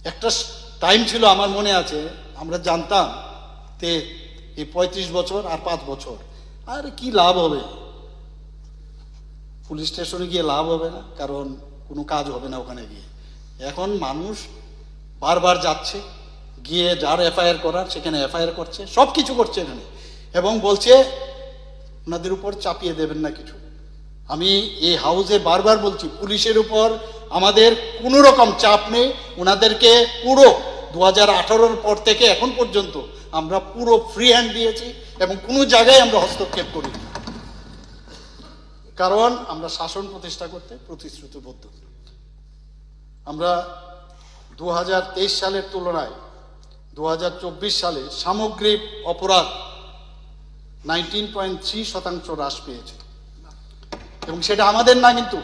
একটা টাইম ছিল আমার মনে আছে, আমরা জানতাম যে এই 35 বছর আর 5 বছর আর কি লাভ হবে, পুলিশ স্টেশনে গিয়ে লাভ হবে না, কারণ কোনো কাজ হবে না ওখানে গিয়ে। এখন মানুষ বারবার যাচ্ছে, গিয়ে যার এফআইআর করার সেখানে এফআইআর করছে, সব কিছু করছে এখানে, এবং বলছে ওনাদের উপর চাপিয়ে দেবেন না কিছু। আমি এই হাউসে বারবার বলছি, পুলিশের উপর আমাদের কোনো রকম চাপ নেই। ওনাদেরকে পুরো 2018-র পর থেকে এখন পর্যন্ত আমরা পুরো ফ্রি হ্যান্ড দিয়েছি এবং কোনো জায়গায় আমরা হস্তক্ষেপ করি, কারণ আমরা শাসন প্রতিষ্ঠা করতে প্রতিশ্রুতিবদ্ধ। আমরা 2023 সালের তুলনায় 2024 সালে সামগ্রিক অপরাধ 19.3% হ্রাস পেয়েছে, এবং সেটা আমাদের না, কিন্তু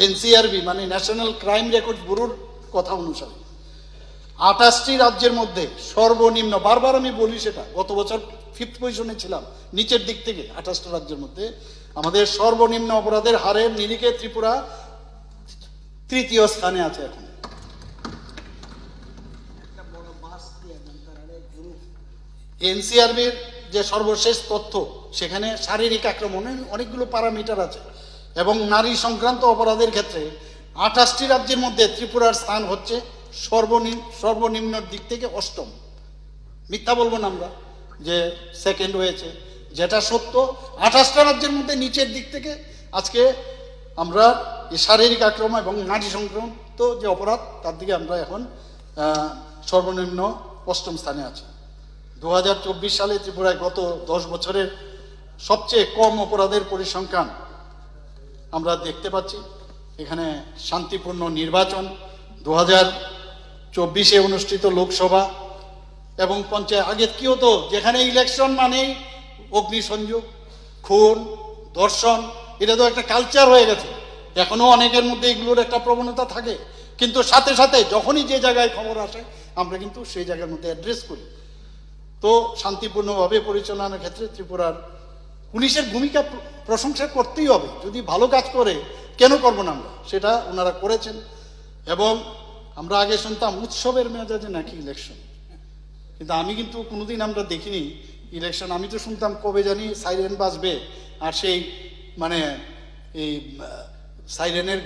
এনসিআরবি মানে ন্যাশনাল ক্রাইম রেকর্ড ব্যুরোর কথা অনুসারে 28টি রাজ্যের মধ্যে সর্বনিম্ন, বারবার আমি বলি সেটা, গত বছর 5th পজিশনে ছিলাম নিচের দিক থেকে। 28টা রাজ্যের মধ্যে আমাদের সর্বনিম্ন অপরাধের হারের নিরিখে ত্রিপুরা 3য় স্থানে আছে এখন। এনসিআরবির যে সর্বশেষ তথ্য, সেখানে শারীরিক আক্রমণের অনেকগুলো প্যারামিটার আছে, এবং নারী সংক্রান্ত অপরাধের ক্ষেত্রে 28টি রাজ্যের মধ্যে ত্রিপুরার স্থান হচ্ছে সর্বনিম্নের দিক থেকে 8ম। মিথ্যা বলবো না আমরা যে সেকেন্ড হয়েছে, যেটা সত্য। 28টা রাজ্যের মধ্যে নিচের দিক থেকে আজকে আমরা এই শারীরিক আক্রমণ এবং নারী সংক্রান্ত যে অপরাধ, তার দিকে আমরা এখন সর্বনিম্ন 8ম স্থানে আছি। 2024 সালে ত্রিপুরায় গত 10 বছরের সবচেয়ে কম অপরাধের পরিসংখ্যান আমরা দেখতে পাচ্ছি। এখানে শান্তিপূর্ণ নির্বাচন, 2024-এ অনুষ্ঠিত লোকসভা এবং পঞ্চায়েত। আগে কি হতো, যেখানে ইলেকশন মানেই অগ্নিসংযোগ, খুন, ধর্ষণ, এটা তো একটা কালচার হয়ে গেছে। এখনো অনেকের মধ্যে এগুলোর একটা প্রবণতা থাকে, কিন্তু সাথে সাথে যখনই যে জায়গায় খবর আসে আমরা কিন্তু সেই জায়গার মধ্যে অ্যাড্রেস করি। তো শান্তিপূর্ণভাবে পরিচালনার ক্ষেত্রে ত্রিপুরার পুলিশের ভূমিকা প্রশংসা করতেই হবে। যদি ভালো কাজ করে কেন করবো না আমরা, সেটা ওনারা করেছেন। এবং আমরা আগে শুনতাম উৎসবের মেজাজে নাকি ইলেকশন, কিন্তু আমি কিন্তু কোনোদিন আমরা দেখিনি ইলেকশন। আমি তো শুনতাম কবে জানি সাইরেন বাজবে, আর সেই মানে এই সাইরেনের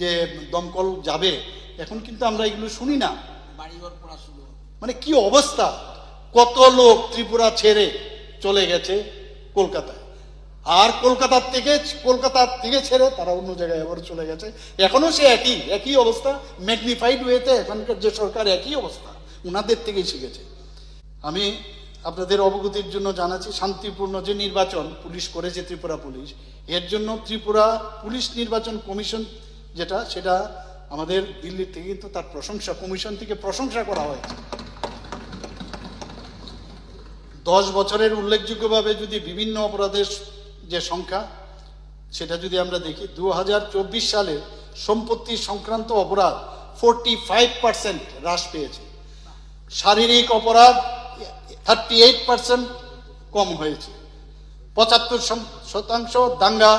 যে দমকল যাবে, এখন কিন্তু আমরা এগুলো শুনি না। মানে কি অবস্থা, কত লোক ত্রিপুরা ছেড়ে চলে গেছে কলকাতায়, আর কলকাতার থেকে ছেড়ে তারা অন্য জায়গায় আবার চলে গেছে। এখনো সে একই অবস্থা, ম্যাগনিফাইড ওয়েতে এখানকার যে সরকার একই অবস্থা, ওনাদের থেকেই শিখেছে। আমি আপনাদের অবগতির জন্য জানাচ্ছি, শান্তিপূর্ণ যে নির্বাচন পুলিশ করেছে ত্রিপুরা পুলিশ, এর জন্য ত্রিপুরা পুলিশ নির্বাচন কমিশন যেটা, সেটা আমাদের দিল্লি থেকে কিন্তু তার প্রশংসা, কমিশন থেকে প্রশংসা করা হয়েছে। 10 বছরের উল্লেখযোগ্যভাবে যদি বিভিন্ন অপরাধের যে সংখ্যা, সেটা যদি আমরা দেখি, 2024 সালে সম্পত্তি সংক্রান্ত অপরাধ 45% হ্রাস পেয়েছে, শারীরিক অপরাধ 38% কম হয়েছে, 75% দাঙ্গা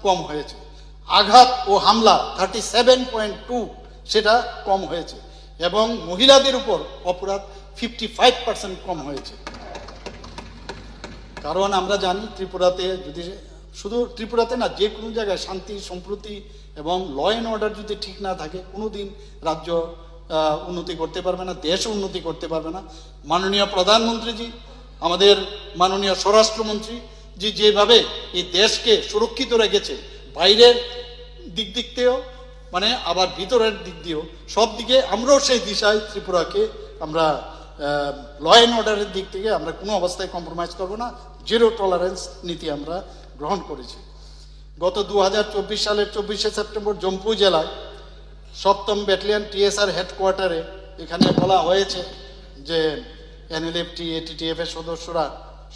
কম হয়েছে, আঘাত ও হামলা 37.2 সেটা কম হয়েছে, এবং মহিলাদের উপর অপরাধ 55% কম হয়েছে। কারণ আমরা জানি ত্রিপুরাতে, যদি শুধু ত্রিপুরাতে না, যে কোনো জায়গায় শান্তি সম্প্রীতি এবং ল অ্যান্ড অর্ডার যদি ঠিক না থাকে, কোনো দিন রাজ্য উন্নতি করতে পারবে না, দেশ উন্নতি করতে পারবে না। মাননীয় প্রধানমন্ত্রীজি, আমাদের মাননীয় স্বরাষ্ট্রমন্ত্রী জি যেভাবে এই দেশকে সুরক্ষিত রেখেছে, বাইরের দিক দিয়েও মানে আবার ভিতরের দিক দিয়েও, সব দিকে আমরাও সেই দিশায় ত্রিপুরাকে আমরা ল অ্যান্ড অর্ডারের দিক থেকে আমরা কোনো অবস্থায় কম্প্রোমাইজ করবো না, জিরো টলারেন্স নীতি আমরা গ্রহণ করেছি। গত 2024 সালের 24শে সেপ্টেম্বর জম্পু জেলায় 7ম ব্যাটালিয়ন টিএসআর হেডকোয়ার্টারে এখানে বলা হয়েছে যে এনএলএফটি এটিটিএফ এর সদস্যরা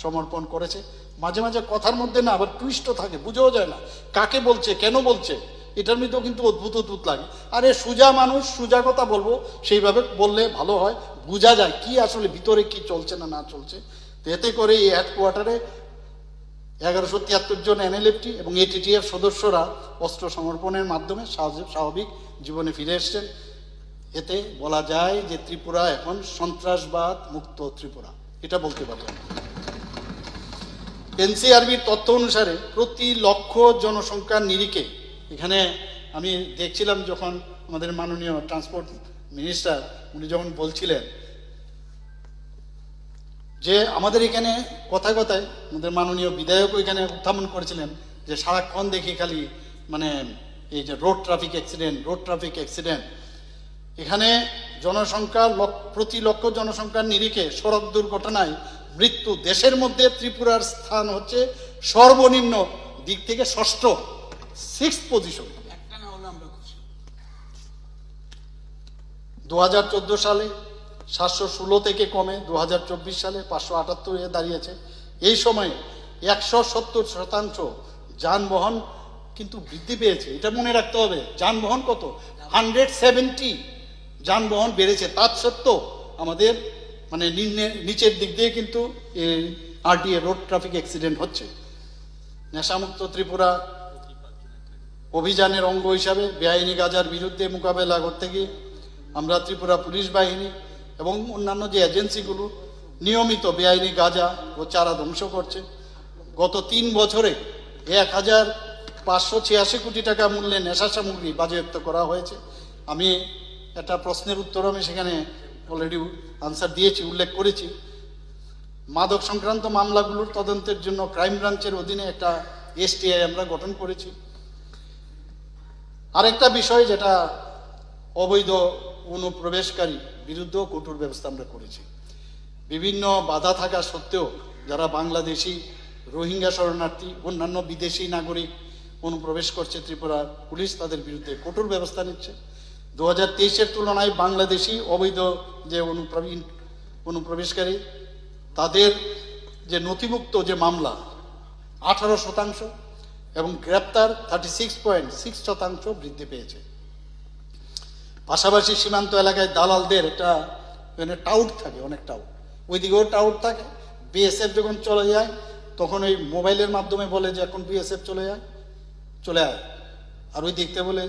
সমর্পণ করেছে। মাঝে মাঝে কথার মধ্যে না আবার টুইস্টও থাকে, বুঝেও যায় না কাকে বলছে, কেন বলছে, এটার মধ্যেও কিন্তু অদ্ভুত লাগে। আরে সোজা মানুষ, সোজা কথা বলবো, সেইভাবে বললে ভালো হয়, বোঝা যায় কি আসলে ভিতরে কি চলছে না চলছে। এতে করে এই হেডকোয়ার্টারে 1173 জন এনএলএফটি এবং এটিটিএফ সদস্যরা অস্ত্র সমর্পণের মাধ্যমে স্বাভাবিক জীবনে ফিরে এসছেন। এতে বলা যায় যে ত্রিপুরা এখন সন্ত্রাসবাদ মুক্ত ত্রিপুরা, এটা বলতে পারি। এনসিআরবির তথ্য অনুসারে প্রতি লক্ষ জনসংখ্যার নিরিখে, এখানে আমি দেখছিলাম যখন আমাদের মাননীয় ট্রান্সপোর্ট মিনিস্টার উনি যখন বলছিলেন যে আমাদের এখানে কথায় কথায় আমাদের মাননীয় বিধায়ক এখানে উত্থাপন করেছিলেন যে সারাক্ষণ দেখি খালি মানে এই যে রোড ট্রাফিক অ্যাক্সিডেন্ট। এখানে জনসংখ্যা প্রতি লক্ষ জনসংখ্যার নিরিখে সড়ক দুর্ঘটনায় মৃত্যু দেশের মধ্যে ত্রিপুরার স্থান হচ্ছে সর্বনিম্ন দিক থেকে ষষ্ঠ, 6th পজিশন। 2014 সালে 716 থেকে কমে 2024 সালে 578 দাঁড়িয়েছে। এই সময়ে 170% যানবাহন কিন্তু বৃদ্ধি পেয়েছে, এটা মনে রাখতে হবে। যানবাহন কত? 170 যানবাহন বেড়েছে, তার সত্ত্বেও আমাদের মানে নিচের দিক দিয়ে কিন্তু আরটিএ রোড ট্রাফিক অ্যাক্সিডেন্ট হচ্ছে। নেশামুক্ত ত্রিপুরা অভিযানের অঙ্গ হিসাবে বেআইনি গাঁজার বিরুদ্ধে মোকাবেলা করতে গিয়ে আমরা ত্রিপুরা পুলিশ বাহিনী এবং অন্যান্য যে এজেন্সিগুলো নিয়মিত বেআইনি গাঁজা ও চারা ধ্বংস করছে। গত 3 বছরে 1586 কোটি টাকা মূল্যের নেশা সামগ্রী বাজেয়াপ্ত করা হয়েছে। আমি একটা প্রশ্নের উত্তর আমি সেখানে অলরেডি আনসার দিয়েছি, উল্লেখ করেছি। মাদক সংক্রান্ত মামলাগুলোর তদন্তের জন্য ক্রাইম ব্রাঞ্চের অধীনে একটা এসটিআই আমরা গঠন করেছি। আরেকটা বিষয় যেটা অবৈধ অনুপ্রবেশকারী বিরুদ্ধেও কঠোর ব্যবস্থা আমরা করেছি। বিভিন্ন বাধা থাকা সত্ত্বেও যারা বাংলাদেশি, রোহিঙ্গা শরণার্থী, অন্যান্য বিদেশি নাগরিক অনুপ্রবেশ করছে ত্রিপুরা পুলিশ তাদের বিরুদ্ধে কঠোর ব্যবস্থা নিচ্ছে। 2023-এর তুলনায় বাংলাদেশি অবৈধ যে অনুপ্রবেশকারী তাদের যে নথিভুক্ত যে মামলা 18% এবং গ্রেপ্তার 36.6% বৃদ্ধি পেয়েছে। পাশাপাশি সীমান্ত এলাকায় দালালদের একটা টাউট থাকে, অনেক টাউট, ওইদিকেও টাউট থাকে। বিএসএফ যখন চলে যায় তখন ওই মোবাইলের মাধ্যমে বলে যে এখন বিএসএফ চলে আয়, আর ওই দেখতে বলে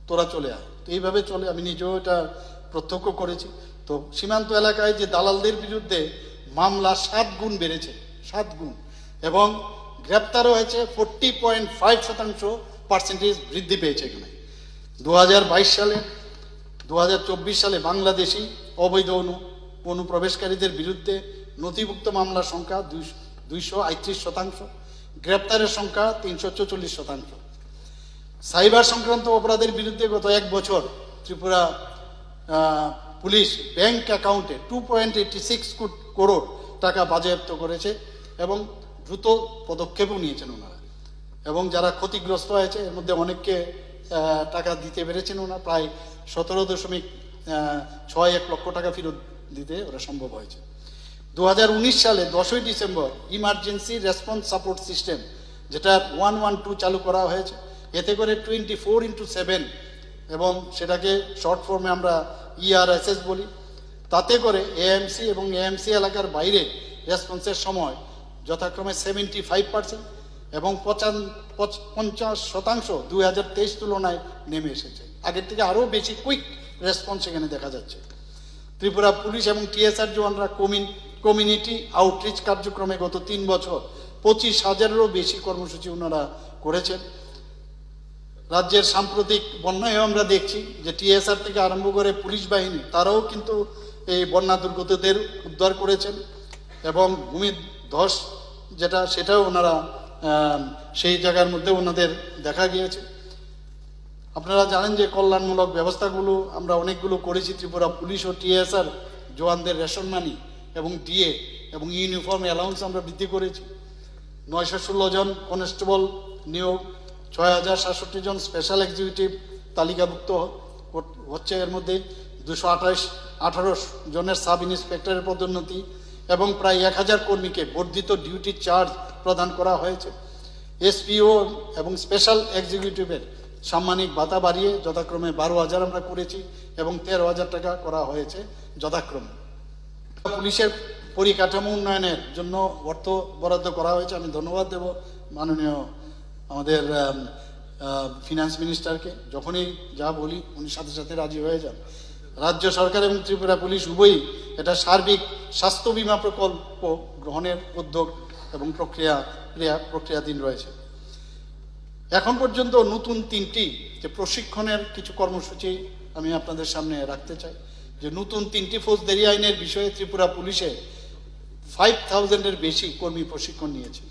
তোরা চলে আয়। তো এইভাবে চলে, আমি নিজেও এটা প্রত্যক্ষ করেছি। তো সীমান্ত এলাকায় যে দালালদের বিরুদ্ধে মামলা 7 গুণ বেড়েছে, 7 গুণ, এবং গ্রেপ্তারও হয়েছে 40.5% বৃদ্ধি পেয়েছে এখানে। 2024 সালে বাংলাদেশি অবৈধ অনুপ্রবেশকারীদের বিরুদ্ধে নথিভুক্ত মামলার সংখ্যা 238%, গ্রেপ্তারের সংখ্যা 344%। সাইবার সংক্রান্ত অপরাধের বিরুদ্ধে গত 1 বছর ত্রিপুরা পুলিশ ব্যাংক অ্যাকাউন্টে 2.86 করোড় টাকা বাজেয়াপ্ত করেছে এবং দ্রুত পদক্ষেপও নিয়েছেন ওনারা। এবং যারা ক্ষতিগ্রস্ত হয়েছে এর মধ্যে অনেককে টাকা দিতে পেরেছেন ওনারা, প্রায় 17.61 লক্ষ টাকা ফেরত দিতে ওরা সম্ভব হয়েছে। 2019 সালে 10ই December emergency response support system যেটা 112 চালু করা হয়েছে। এতে করে 24x7 এবং সেটাকে শর্ট ফর্মে আমরা ERSS বলি। তাতে করে এএমসি এবং এএমসি এলাকার বাইরে রেসপন্সের সময় যথাক্রমে 75% এবং 50% 2023 তুলনায় নেমে এসেছে। আগের থেকে আরও বেশি কুইক রেসপন্স এখানে দেখা যাচ্ছে। ত্রিপুরা পুলিশ এবং TSR জওয়ানরা কমিউনিটি আউটরিচ কার্যক্রমে গত 3 বছর 25,000-এরও বেশি কর্মসূচি ওনারা করেছেন। রাজ্যের সাম্প্রতিক বন্যায় আমরা দেখছি যে TSR থেকে আরম্ভ করে পুলিশ বাহিনী তারাও কিন্তু এই বন্যা দুর্গতদের উদ্ধার করেছেন এবং ভূমিধস যেটা সেটাও ওনারা সেই জায়গার মধ্যে ওনাদের দেখা গিয়েছে। আপনারা জানেন যে কল্যাণমূলক ব্যবস্থাগুলো আমরা অনেকগুলো করেছি। ত্রিপুরা পুলিশ ও TSR জওয়ানদের রেশন মানি এবং ডিএ এবং ইউনিফর্ম অ্যালাউন্স আমরা বৃদ্ধি করেছি। 916 জন কনস্টেবল নিয়োগ, 6,067 জন স্পেশাল এক্সিকিউটিভ তালিকাভুক্ত হচ্ছে। এর মধ্যে 218 জনের সাব ইন্সপেক্টরের পদোন্নতি এবং প্রায় 1000 কর্মীকে বর্ধিত ডিউটি চার্জ প্রদান করা হয়েছে। SPO এবং স্পেশাল এক্সিকিউটিভের সাম্মানিক ভাতা বাড়িয়ে যথাক্রমে 12,000 আমরা করেছি এবং 13,000 টাকা করা হয়েছে যথাক্রমে। পুলিশের পরিকাঠামো উন্নয়নের জন্য অর্থ বরাদ্দ করা হয়েছে। আমি ধন্যবাদ দেব মাননীয় আমাদের ফিনান্স মিনিস্টারকে, যখনই যা বলি উনি সাথে সাথে রাজি হয়ে যান। রাজ্য সরকার এবং ত্রিপুরা পুলিশ উভয়ই এটা সার্বিক স্বাস্থ্য বীমা প্রকল্প গ্রহণের উদ্যোগ এবং প্রক্রিয়াধীন রয়েছে। এখন পর্যন্ত নতুন 3টি যে প্রশিক্ষণের কিছু কর্মসূচি আমি আপনাদের সামনে রাখতে চাই। যে নতুন 3টি ফৌজদারি আইনের বিষয়ে ত্রিপুরা পুলিশে 5000-এর বেশি কর্মী প্রশিক্ষণ নিয়েছে।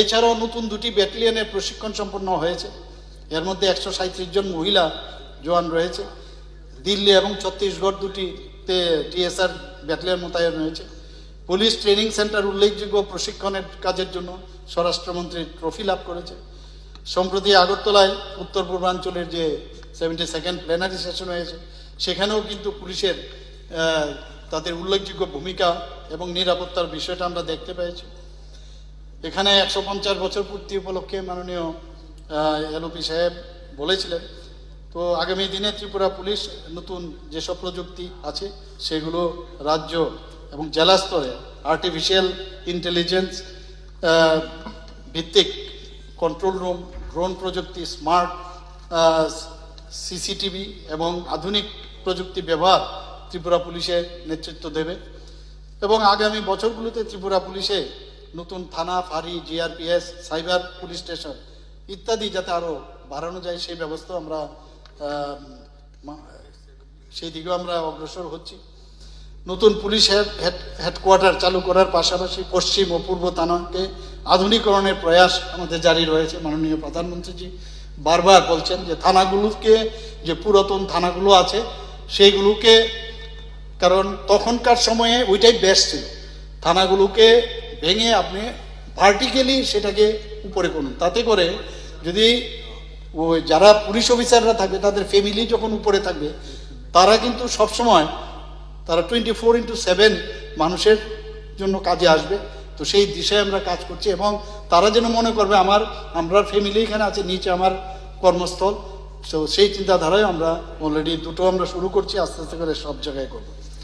এছাড়াও নতুন 2টি ব্যাটালিয়নের প্রশিক্ষণ সম্পন্ন হয়েছে। এর মধ্যে 137 জন মহিলা জওয়ান রয়েছে। দিল্লি এবং ছত্তিশগড় 2টিতে টিএসআর ব্যাটালিয়ন মোতায়েন রয়েছে। পুলিশ ট্রেনিং সেন্টার উল্লেখযোগ্য প্রশিক্ষণের কাজের জন্য স্বরাষ্ট্রমন্ত্রী ট্রফি লাভ করেছে। সম্প্রতি আগরতলায় উত্তর পূর্বাঞ্চলের যে 72nd প্ল্যানারি সেশন হয়েছে, সেখানেও কিন্তু পুলিশের তাদের উল্লেখযোগ্য ভূমিকা এবং নিরাপত্তার বিষয়টা আমরা দেখতে পেয়েছি। এখানে 150 বছর পূর্তি উপলক্ষে মাননীয় এলওপি সাহেব বলেছিলেন, তো আগামী দিনে ত্রিপুরা পুলিশ নতুন যেসব প্রযুক্তি আছে সেগুলো রাজ্য এবং জেলা স্তরে আর্টিফিশিয়াল ইন্টেলিজেন্স ভিত্তিক কন্ট্রোল রুম, ড্রোন প্রযুক্তি, স্মার্ট সিসিটিভি এবং আধুনিক প্রযুক্তি ব্যবহার ত্রিপুরা পুলিশে নেতৃত্ব দেবে। এবং আগামী বছরগুলোতে ত্রিপুরা পুলিশে নতুন থানা, ফাঁড়ি, জিআরপিএস, সাইবার পুলিশ স্টেশন ইত্যাদি যাতে আরও বাড়ানো যায় সেই ব্যবস্থা আমরা সেই দিকেও আমরা অগ্রসর হচ্ছি। নতুন পুলিশ হেডকোয়ার্টার চালু করার পাশাপাশি পশ্চিম ও পূর্ব থানাকে আধুনিকরণের প্রয়াস আমাদের জারি রয়েছে। মাননীয় প্রধানমন্ত্রীজি বারবার বলছেন যে থানাগুলোকে, যে পুরাতন থানাগুলো আছে সেইগুলোকে, কারণ তখনকার সময়ে ওইটাই বেস্ট ছিল, থানাগুলোকে ভেঙে আপনি ভার্টিক্যালি সেটাকে উপরে করুন। তাতে করে যদি ওই যারা পুলিশ অফিসাররা থাকবে তাদের ফ্যামিলি যখন উপরে থাকবে, তারা কিন্তু সবসময় তারা 24/7 মানুষের জন্য কাজে আসবে। তো সেই দিশায় আমরা কাজ করছি এবং তারা যেন মনে করবে আমরা ফ্যামিলি এখানে আছে, নিচে আমার কর্মস্থল। তো সেই চিন্তাধারায় আমরা অলরেডি 2টো আমরা শুরু করছি, আস্তে আস্তে করে সব জায়গায় করবো।